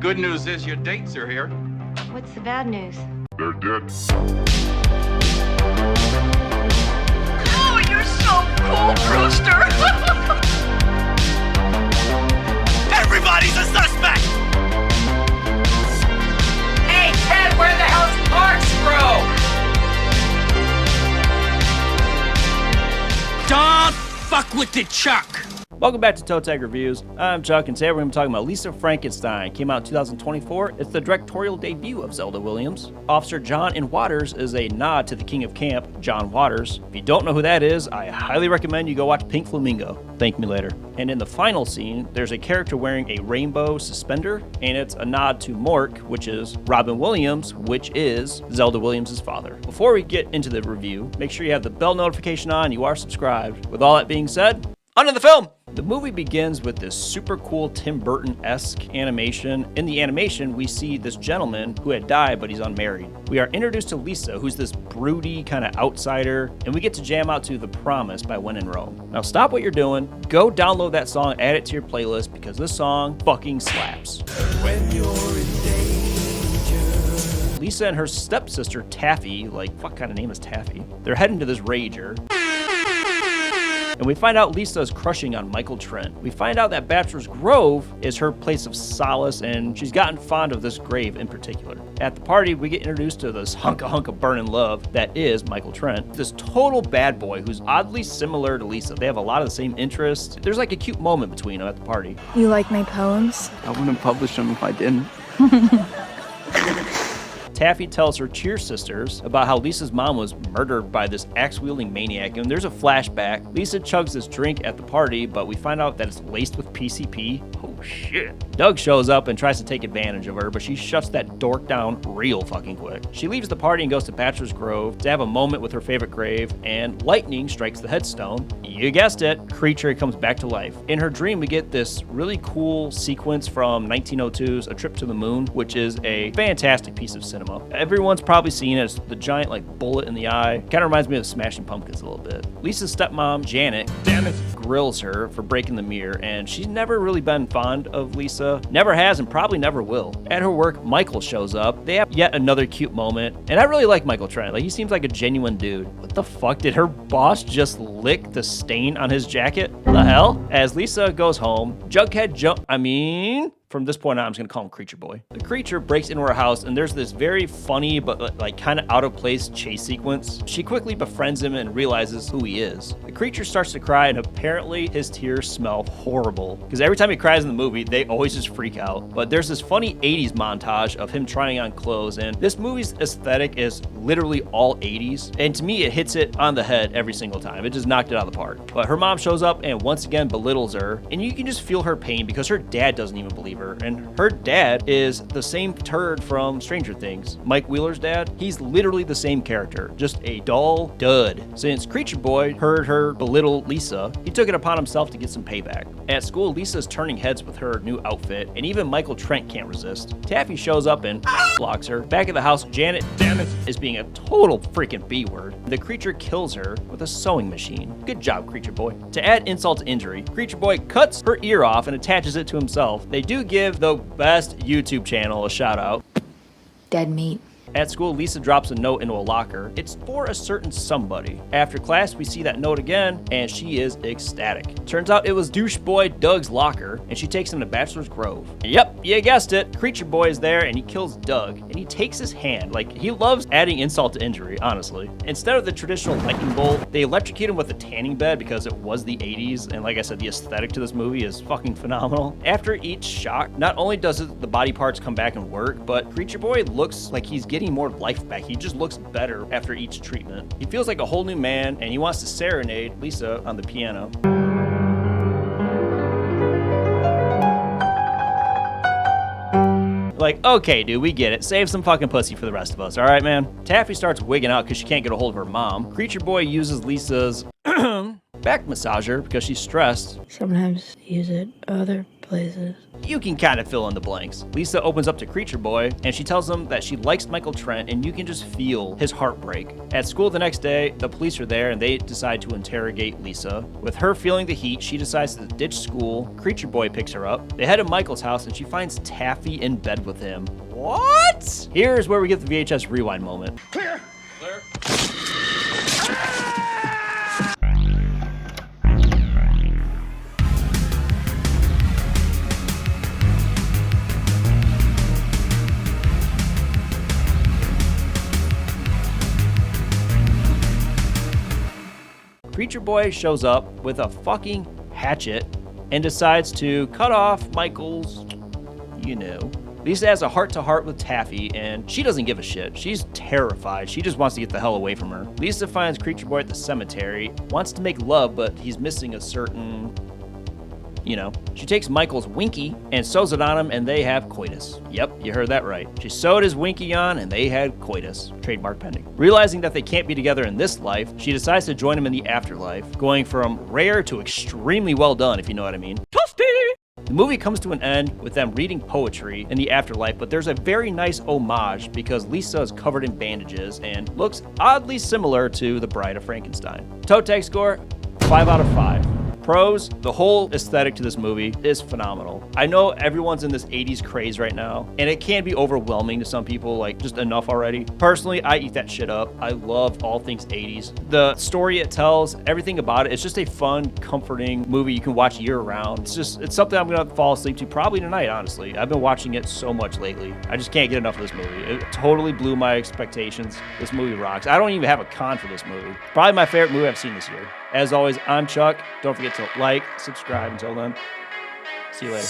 good news is your dates are here. What's the bad news? They're dead. Oh, you're so cool, Brewster! Everybody's a suspect! Hey, Ted, where the hell's Corkscrew? Don't fuck with the Chuck! Welcome back to Toe Tag Reviews. I'm Chuck, and today we're going to be talking about Lisa Frankenstein. Came out in 2024. It's the directorial debut of Zelda Williams. Officer John in Waters is a nod to the king of camp, John Waters. If you don't know who that is, I highly recommend you go watch Pink Flamingo. Thank me later. And in the final scene, there's a character wearing a rainbow suspender, and it's a nod to Mork, which is Robin Williams, which is Zelda Williams' father. Before we get into the review, make sure you have the bell notification on, you are subscribed. With all that being said, on to the film! The movie begins with this super cool Tim Burton-esque animation. In the animation, we see this gentleman who had died, but he's unmarried. We are introduced to Lisa, who's this broody kind of outsider, and we get to jam out to The Promise by When in Rome. Now stop what you're doing, go download that song, add it to your playlist, because this song fucking slaps. When you're in danger. Lisa and her stepsister, Taffy, like, what kind of name is Taffy? They're heading to this rager. And we find out Lisa is crushing on Michael Trent. We find out that Bachelor's Grove is her place of solace, and she's gotten fond of this grave in particular. At the party, we get introduced to this hunk of burning love that is Michael Trent. This total bad boy who's oddly similar to Lisa. They have a lot of the same interests. There's like a cute moment between them at the party. You like my poems? I wouldn't publish them if I didn't. Taffy tells her cheer sisters about how Lisa's mom was murdered by this axe-wielding maniac, and there's a flashback. Lisa chugs this drink at the party, but we find out that it's laced with PCP. Oh shit. Doug shows up and tries to take advantage of her, but she shuts that dork down real fucking quick. She leaves the party and goes to Bachelor's Grove to have a moment with her favorite grave, and lightning strikes the headstone. You guessed it, creature comes back to life. In her dream, we get this really cool sequence from 1902's A Trip to the Moon, which is a fantastic piece of cinema. Everyone's probably seen it as the giant like bullet in the eye. Kind of reminds me of Smashing Pumpkins a little bit. Lisa's stepmom, Janet, grills her for breaking the mirror, and she's never really been fond of Lisa. Never has and probably never will. At her work, Michael shows up. They have yet another cute moment, and I really like Michael Trent. Like, he seems like a genuine dude. What the fuck? Did her boss just lick the stain on his jacket? The hell? As Lisa goes home, from this point on, I'm just gonna call him Creature Boy. The creature breaks into her house, and there's this very funny but like kind of out of place chase sequence. She quickly befriends him and realizes who he is. The creature starts to cry, and apparently his tears smell horrible, because every time he cries in the movie, they always just freak out. But there's this funny 80s montage of him trying on clothes, and this movie's aesthetic is literally all 80s, and to me, it hits it on the head every single time. It just knocked it out of the park. But her mom shows up and once again belittles her, and you can just feel her pain because her dad doesn't even believe her. And her dad is the same turd from Stranger Things. Mike Wheeler's dad, he's literally the same character, just a dull dud. Since Creature Boy heard her belittle Lisa, he took it upon himself to get some payback. At school, Lisa's turning heads with her new outfit, and even Michael Trent can't resist. Taffy shows up and blocks her. Back at the house, Janet is being a total freaking B-word. The creature kills her with a sewing machine. Good job, Creature Boy. To add insult to injury, Creature Boy cuts her ear off and attaches it to himself. They do give the best YouTube channel a shout out. Dead meat. At school, Lisa drops a note into a locker. It's for a certain somebody. After class, we see that note again, and she is ecstatic. Turns out it was douche boy Doug's locker, and she takes him to Bachelor's Grove. Yep, you guessed it. Creature Boy is there, and he kills Doug, and he takes his hand. Like, he loves adding insult to injury, honestly. Instead of the traditional lightning bolt, they electrocute him with a tanning bed because it was the 80s, and like I said, the aesthetic to this movie is fucking phenomenal. After each shock, not only does the body parts come back and work, but Creature Boy looks like he's getting more life back. He just looks better after each treatment. He feels like a whole new man, and he wants to serenade Lisa on the piano. Like, okay, dude, we get it. Save some fucking pussy for the rest of us, all right, man? Taffy starts wigging out because she can't get a hold of her mom. Creature Boy uses Lisa's back massager because she's stressed. Sometimes use it other places. You can kind of fill in the blanks. Lisa opens up to Creature Boy, and she tells him that she likes Michael Trent, and you can just feel his heartbreak. At school the next day, the police are there, and they decide to interrogate Lisa. With her feeling the heat, she decides to ditch school. Creature Boy picks her up. They head to Michael's house, and she finds Taffy in bed with him. What? Here's where we get the VHS rewind moment. Clear. Creature Boy shows up with a fucking hatchet and decides to cut off Michael's, Lisa has a heart-to-heart with Taffy, and she doesn't give a shit. She's terrified. She just wants to get the hell away from her. Lisa finds Creature Boy at the cemetery, wants to make love, but he's missing a certain... She takes Michael's Winky and sews it on him, and they have coitus. Yep, you heard that right. She sewed his Winky on, and they had coitus. Trademark pending. Realizing that they can't be together in this life, she decides to join him in the afterlife, going from rare to extremely well done, if you know what I mean. Toasty! The movie comes to an end with them reading poetry in the afterlife, but there's a very nice homage because Lisa is covered in bandages and looks oddly similar to the Bride of Frankenstein. Toe tag score, 5 out of 5. Pros, the whole aesthetic to this movie is phenomenal. I know everyone's in this 80s craze right now, and it can be overwhelming to some people, like just enough already. Personally, I eat that shit up. I love all things 80s. The story it tells, everything about it, it's just a fun, comforting movie you can watch year round. It's something I'm gonna fall asleep to probably tonight, honestly. I've been watching it so much lately. I just can't get enough of this movie. It totally blew my expectations. This movie rocks. I don't even have a con for this movie. Probably my favorite movie I've seen this year. As always, I'm Chuck. Don't forget to like, subscribe. Until then, see you later.